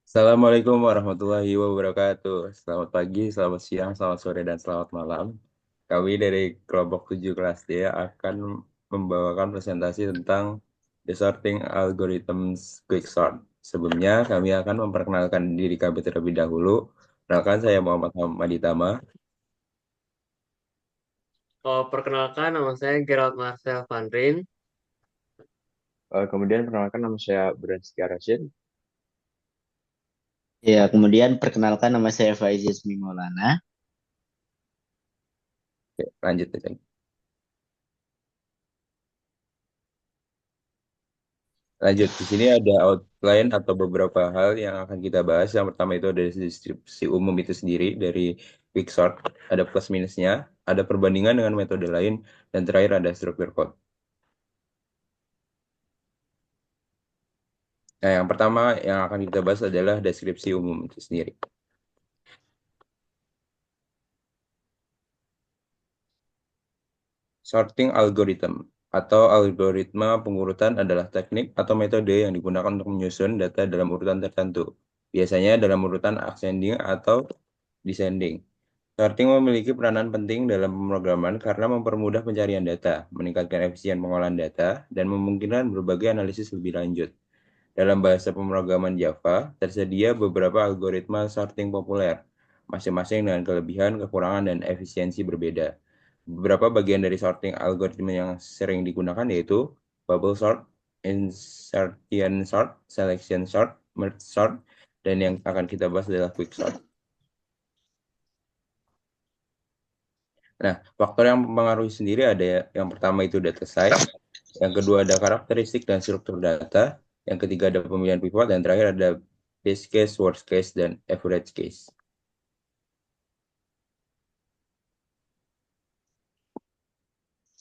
Assalamualaikum warahmatullahi wabarakatuh. Selamat pagi, selamat siang, selamat sore, dan selamat malam. Kami dari kelompok 7 kelas D akan membawakan presentasi tentang The Sorting Algorithms Quicksort. Sebelumnya, kami akan memperkenalkan diri kami terlebih dahulu. Perkenalkan, saya Muhammad Maditama. Oh, perkenalkan, nama saya Gerald Marcel Van Rijn. Kemudian perkenalkan nama saya Bransky Rashid. Ya, kemudian perkenalkan nama saya Faiz Yasmi Maulana. Oke, lanjut aja. Lanjut, di sini ada outline atau beberapa hal yang akan kita bahas. Yang pertama itu ada distribusi umum itu sendiri dari Quicksort, ada plus minusnya, ada perbandingan dengan metode lain, dan terakhir ada struktur code. Nah, yang pertama yang akan kita bahas adalah deskripsi umum itu sendiri. Sorting algorithm atau algoritma pengurutan adalah teknik atau metode yang digunakan untuk menyusun data dalam urutan tertentu, biasanya dalam urutan ascending atau descending. Sorting memiliki peranan penting dalam pemrograman karena mempermudah pencarian data, meningkatkan efisien pengolahan data, dan memungkinkan berbagai analisis lebih lanjut. Dalam bahasa pemrograman Java, tersedia beberapa algoritma sorting populer, masing-masing dengan kelebihan, kekurangan, dan efisiensi berbeda. Beberapa bagian dari sorting algoritma yang sering digunakan yaitu bubble sort, insertion sort, selection sort, merge sort, dan yang akan kita bahas adalah quick sort. Nah, faktor yang mempengaruhi sendiri ada yang pertama itu data size, yang kedua ada karakteristik dan struktur data, yang ketiga ada pemilihan pivot, dan terakhir ada base case, worst case, dan average case.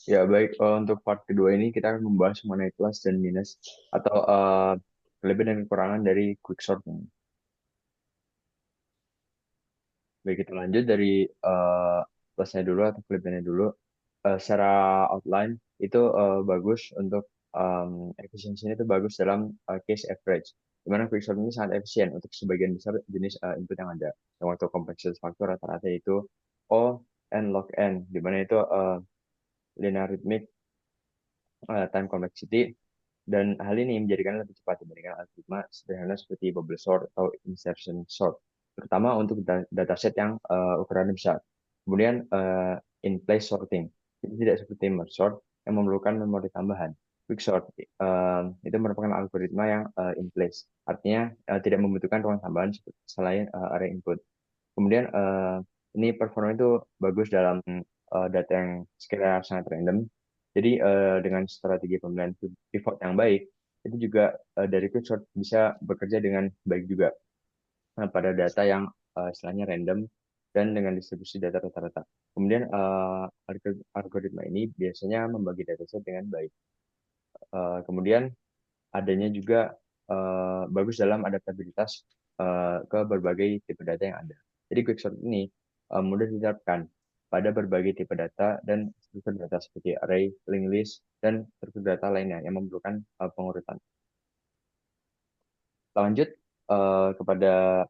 Ya baik, untuk part kedua ini kita akan membahas mengenai plus dan minus atau kelebihan dan kekurangan dari quicksort ini. Baik, kita lanjut dari plusnya dulu atau kelebihannya dulu. Secara outline itu bagus untuk efisiensinya itu bagus dalam case average. Di mana quicksort ini sangat efisien untuk sebagian besar jenis input yang ada. Yang waktu kompleksitas faktor rata-rata itu O n log n, di mana itu logarithmic time complexity, dan hal ini menjadikan lebih cepat dibandingkan algoritma sederhana seperti bubble sort atau insertion sort, terutama untuk dataset yang ukurannya besar. Kemudian in place sorting, itu tidak seperti merge sort yang memerlukan memori tambahan. Quick sort itu merupakan algoritma yang in place, artinya tidak membutuhkan ruang tambahan selain array input. Kemudian ini performa itu bagus dalam data yang sekiranya sangat random. Jadi dengan strategi pemilihan pivot yang baik, itu juga dari quicksort bisa bekerja dengan baik juga pada data yang istilahnya random dan dengan distribusi data rata-rata. Kemudian algoritma ini biasanya membagi dataset dengan baik. Kemudian adanya juga bagus dalam adaptabilitas ke berbagai tipe data yang ada. Jadi quicksort ini mudah diterapkan pada berbagai tipe data dan struktur data seperti array, linked list, dan struktur data lainnya yang memerlukan pengurutan. Lanjut kepada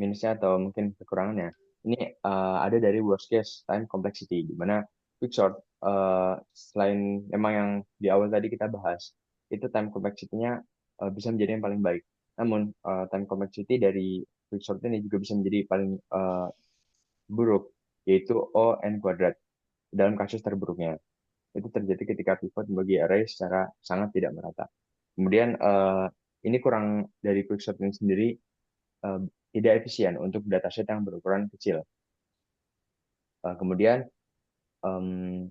minusnya atau mungkin kekurangannya. Ini ada dari worst case time complexity, di mana quicksort selain memang yang di awal tadi kita bahas, itu time complexity-nya bisa menjadi yang paling baik. Namun time complexity dari quicksort ini juga bisa menjadi paling buruk, yaitu O n kuadrat dalam kasus terburuknya. Itu terjadi ketika pivot membagi array secara sangat tidak merata. Kemudian ini kurang dari quicksort ini sendiri, eh, tidak efisien untuk dataset yang berukuran kecil. Kemudian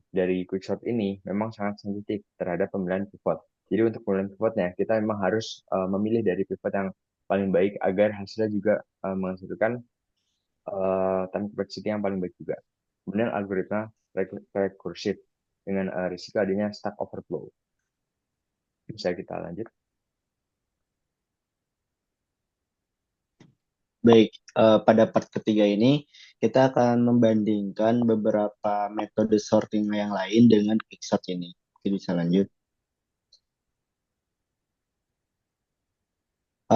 dari quicksort ini memang sangat sensitif terhadap pemilihan pivot. Jadi untuk pemilihan pivotnya kita memang harus memilih dari pivot yang paling baik agar hasilnya juga menghasilkan time complexity yang paling baik juga. Kemudian algoritma rekursif dengan risiko adanya stack overflow. Bisa kita lanjut. Baik, pada part ketiga ini kita akan membandingkan beberapa metode sorting yang lain dengan quicksort ini. Oke, bisa lanjut.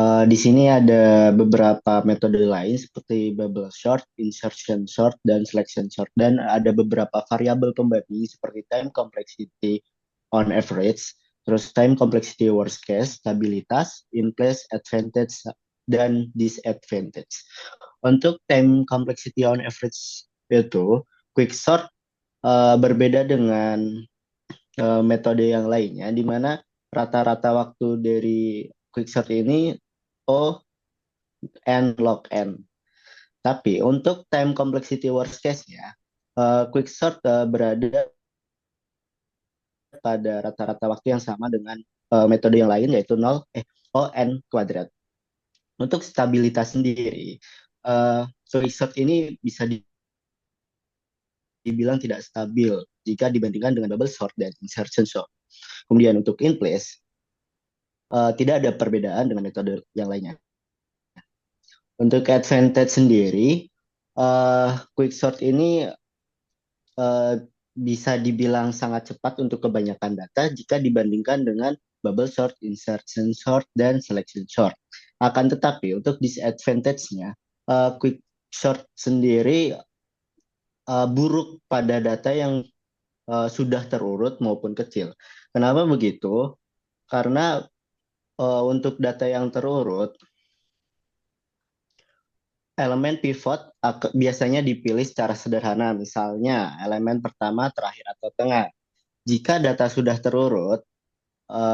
Di sini ada beberapa metode lain seperti bubble sort, insertion sort, dan selection sort. Dan ada beberapa variabel pembanding seperti time complexity on average, terus time complexity worst case, stabilitas, in place, advantage, dan disadvantage. Untuk time complexity on average itu, quicksort berbeda dengan metode yang lainnya, di mana rata-rata waktu dari quicksort ini O N log N. Tapi untuk time complexity worst case-nya, quicksort berada pada rata-rata waktu yang sama dengan metode yang lain yaitu 0 O N kuadrat. Untuk stabilitas sendiri, quicksort ini bisa dibilang tidak stabil jika dibandingkan dengan double sort dan insertion sort. Kemudian untuk in place, tidak ada perbedaan dengan metode yang lainnya. Untuk advantage sendiri, quicksort ini uh, bisa dibilang sangat cepat untuk kebanyakan data jika dibandingkan dengan bubble sort, insertion sort, dan selection sort. Akan tetapi untuk disadvantage-nya, quicksort sendiri buruk pada data yang sudah terurut maupun kecil. Kenapa begitu? Karena untuk data yang terurut, elemen pivot biasanya dipilih secara sederhana, misalnya elemen pertama, terakhir, atau tengah. Jika data sudah terurut,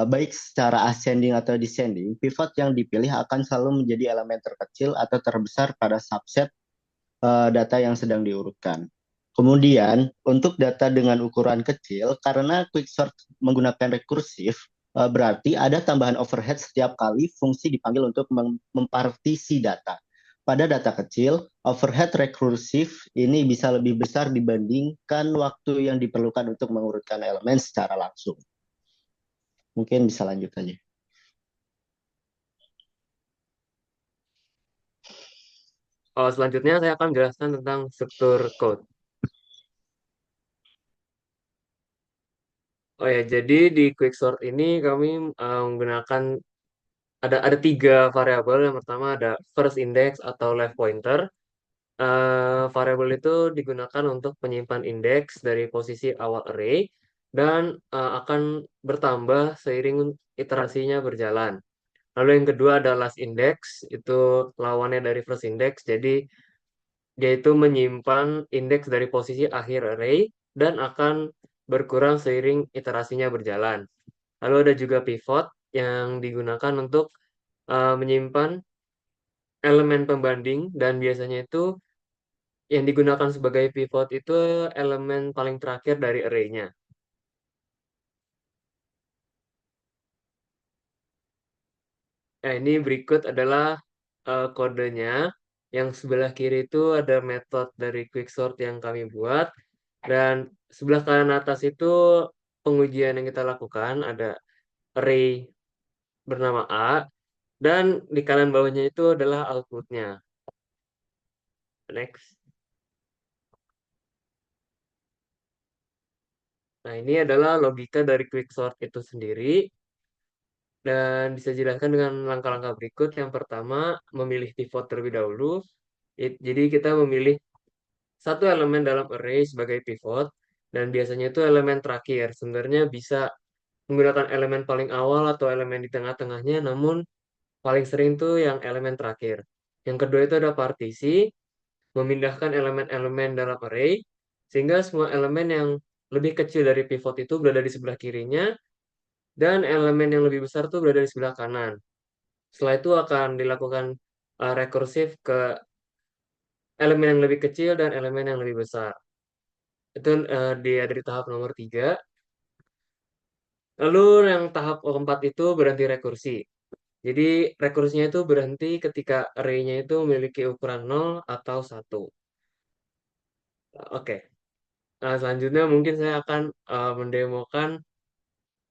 baik secara ascending atau descending, pivot yang dipilih akan selalu menjadi elemen terkecil atau terbesar pada subset data yang sedang diurutkan. Kemudian, untuk data dengan ukuran kecil, karena quicksort menggunakan rekursif, berarti ada tambahan overhead setiap kali fungsi dipanggil untuk mempartisi data. Pada data kecil, overhead rekursif ini bisa lebih besar dibandingkan waktu yang diperlukan untuk mengurutkan elemen secara langsung. Mungkin bisa lanjut aja. Selanjutnya saya akan jelaskan tentang struktur code. Oh ya, jadi di quicksort ini kami menggunakan ada 3 variabel. Yang pertama ada first index atau left pointer. Variabel itu digunakan untuk menyimpan indeks dari posisi awal array dan akan bertambah seiring iterasinya berjalan. Lalu yang kedua ada last index, itu lawannya dari first index. Jadi yaitu menyimpan indeks dari posisi akhir array dan akan berkurang seiring iterasinya berjalan. Lalu ada juga pivot yang digunakan untuk menyimpan elemen pembanding dan biasanya itu yang digunakan sebagai pivot itu elemen paling terakhir dari array-nya. Nah, ini berikut adalah kodenya. Yang sebelah kiri itu ada metode dari quicksort yang kami buat. Dan sebelah kanan atas itu pengujian yang kita lakukan. Ada array bernama A. Dan di kanan bawahnya itu adalah outputnya. Next. Nah, ini adalah logika dari quicksort itu sendiri. Dan bisa dijelaskan dengan langkah-langkah berikut. Yang pertama, memilih pivot terlebih dahulu. Jadi kita memilih satu elemen dalam array sebagai pivot. Dan biasanya itu elemen terakhir. Sebenarnya bisa menggunakan elemen paling awal atau elemen di tengah-tengahnya. Namun paling sering tuh yang elemen terakhir. Yang kedua itu ada partisi. Memindahkan elemen-elemen dalam array. Sehingga semua elemen yang lebih kecil dari pivot itu berada di sebelah kirinya. Dan elemen yang lebih besar tuh berada di sebelah kanan. Setelah itu akan dilakukan rekursif ke elemen yang lebih kecil dan elemen yang lebih besar. Itu dia dari tahap nomor 3. Lalu yang tahap keempat itu berhenti rekursi. Jadi rekursinya itu berhenti ketika array-nya itu memiliki ukuran 0 atau 1. Oke. Nah, selanjutnya mungkin saya akan mendemokan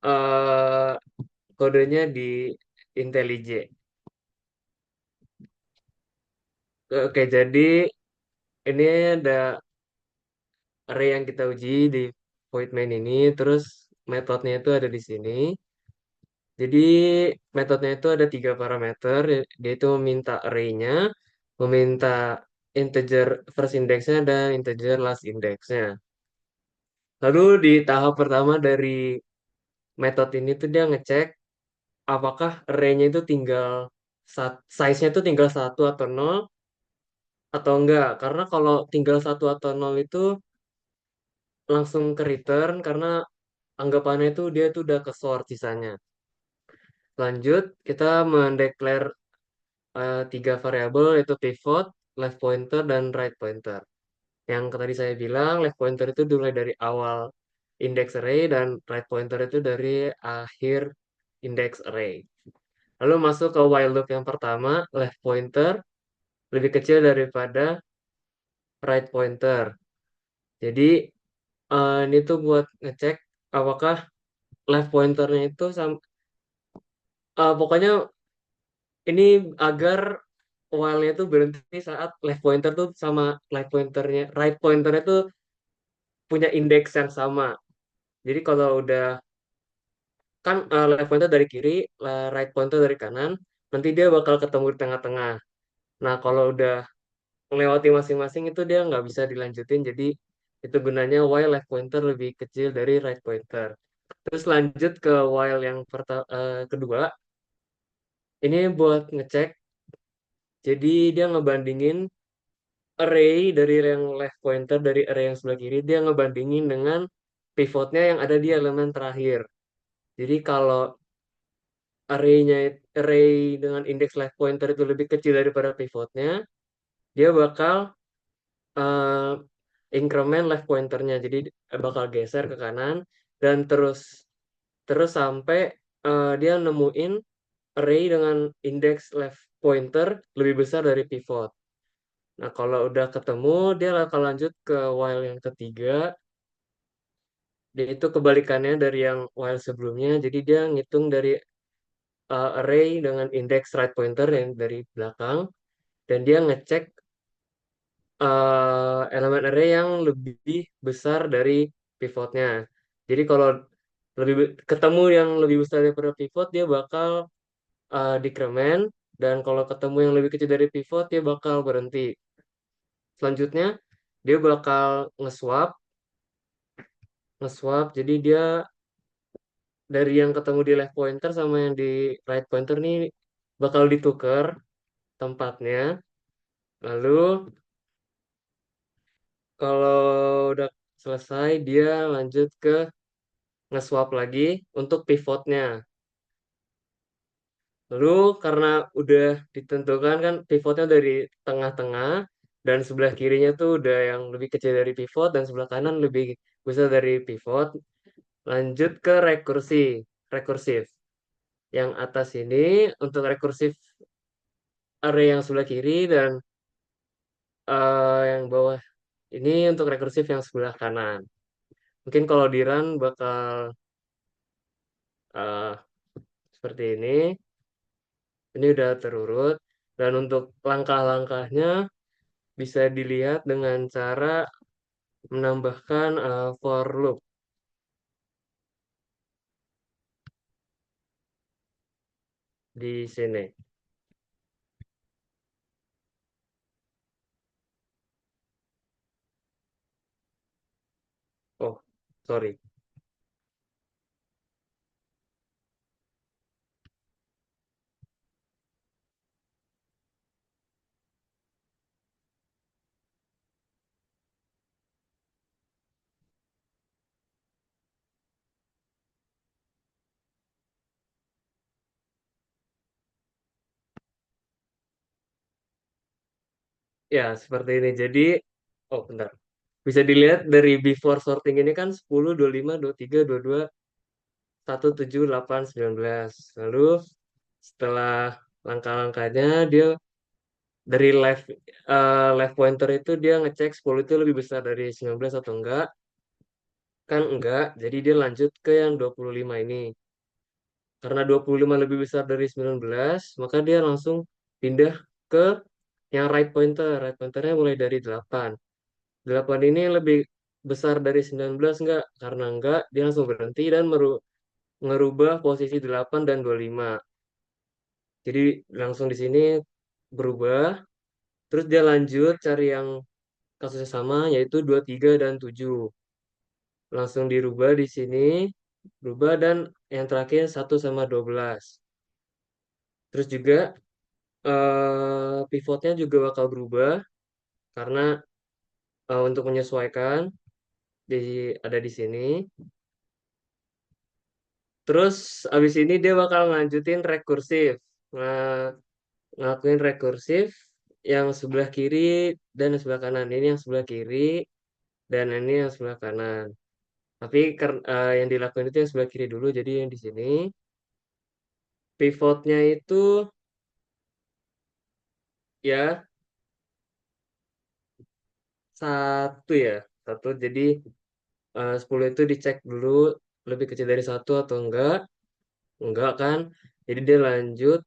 uh, kodenya di IntelliJ. Oke, jadi ini ada array yang kita uji di void main ini, terus metodenya itu ada di sini. Jadi metodenya itu ada 3 parameter, dia itu meminta array-nya, meminta integer first index-nya, dan integer last index-nya. Lalu di tahap pertama dari metode ini tuh dia ngecek apakah array-nya itu tinggal size-nya itu tinggal 1 atau 0 atau enggak. Karena kalau tinggal 1 atau 0 itu langsung ke return karena anggapannya itu dia tuh udah ke sort sisanya. Lanjut, kita mendeklar 3 variabel yaitu pivot, left pointer, dan right pointer. Yang tadi saya bilang, left pointer itu dimulai dari awal index array dan right pointer itu dari akhir index array. Lalu masuk ke while loop yang pertama, left pointer lebih kecil daripada right pointer. Jadi ini tuh buat ngecek apakah left pointernya itu pokoknya ini agar while-nya tuh berhenti saat left pointer tuh sama right pointernya tuh punya indeks yang sama. Jadi kalau udah kan left pointer dari kiri, right pointer dari kanan, nanti dia bakal ketemu di tengah-tengah. Nah, kalau udah melewati masing-masing itu dia nggak bisa dilanjutin. Jadi itu gunanya while left pointer lebih kecil dari right pointer. Terus lanjut ke while yang kedua, ini buat ngecek. Jadi dia ngebandingin array dari yang left pointer dari array yang sebelah kiri, dia ngebandingin dengan pivotnya yang ada di elemen terakhir. Jadi kalau array dengan indeks left pointer itu lebih kecil daripada pivotnya, dia bakal eh, increment left pointernya. Jadi bakal geser ke kanan dan terus terus sampai dia nemuin array dengan indeks left pointer lebih besar dari pivot. Nah, kalau udah ketemu, dia akan lanjut ke while yang ketiga. Dia itu kebalikannya dari yang while sebelumnya. Jadi dia ngitung dari array dengan indeks right pointer yang dari belakang. Dan dia ngecek elemen array yang lebih besar dari pivotnya. Jadi kalau ketemu yang lebih besar daripada pivot, dia bakal decrement. Dan kalau ketemu yang lebih kecil dari pivot, dia bakal berhenti. Selanjutnya, dia bakal nge-swap. Jadi dia dari yang ketemu di left pointer sama yang di right pointer nih bakal ditukar tempatnya. Lalu kalau udah selesai dia lanjut ke nge-swap lagi untuk pivotnya. Lalu karena udah ditentukan kan pivotnya dari tengah-tengah dan sebelah kirinya tuh udah yang lebih kecil dari pivot dan sebelah kanan lebih besar dari pivot. Lanjut ke rekursif. Yang atas ini untuk rekursif array yang sebelah kiri dan yang bawah ini untuk rekursif yang sebelah kanan. Mungkin kalau di run bakal eh, seperti ini. Ini udah terurut. Dan untuk langkah-langkahnya bisa dilihat dengan cara menambahkan for loop di sini. Oh, sorry. Ya, seperti ini. Jadi, oh bentar. Bisa dilihat dari before sorting ini kan 10, 25, 23, 22, 1, 7, 8, 19. Lalu setelah langkah-langkahnya dia dari left pointer itu dia ngecek 10 itu lebih besar dari 19 atau enggak. Kan enggak, jadi dia lanjut ke yang 25 ini. Karena 25 lebih besar dari 19, maka dia langsung pindah ke yang right pointer. Right pointernya mulai dari 8. 8 ini lebih besar dari 19 enggak? Karena enggak, dia langsung berhenti dan ngerubah posisi 8 dan 25. Jadi langsung di sini berubah, terus dia lanjut cari yang kasusnya sama, yaitu 23 dan 7. Langsung dirubah di sini, berubah, dan yang terakhir 1 sama 12. Terus juga pivotnya juga bakal berubah, karena untuk menyesuaikan ada di sini. Terus abis ini dia bakal ngelanjutin rekursif. Nah, ngelakuin rekursif yang sebelah kiri dan yang sebelah kanan. Ini yang sebelah kiri dan ini yang sebelah kanan. Tapi yang dilakuin itu yang sebelah kiri dulu. Jadi yang di sini pivotnya itu ya satu ya. Satu. Jadi 10 itu dicek dulu lebih kecil dari satu atau enggak. Enggak kan. Jadi dia lanjut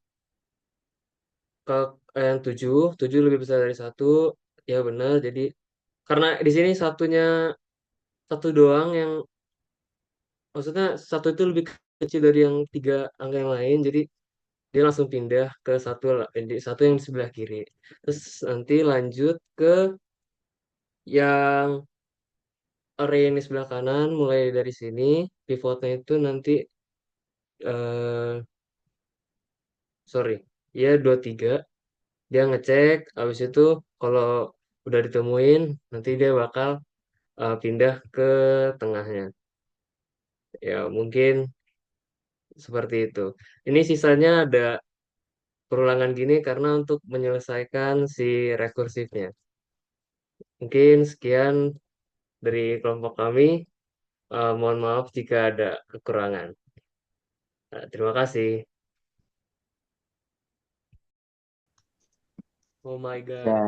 ke yang 7. 7 lebih besar dari satu. Ya benar. Jadi karena di sini satu doang yang maksudnya satu itu lebih kecil dari yang tiga angka yang lain, jadi dia langsung pindah ke satu yang di sebelah kiri. Terus nanti lanjut ke yang array yang di sebelah kanan, mulai dari sini pivotnya itu nanti eh sorry, ya 23. Dia ngecek, habis itu kalau udah ditemuin nanti dia bakal pindah ke tengahnya. Ya mungkin seperti itu. Ini sisanya ada perulangan gini karena untuk menyelesaikan si rekursifnya. Mungkin sekian dari kelompok kami. Mohon maaf jika ada kekurangan. Terima kasih. Oh my God. Ya,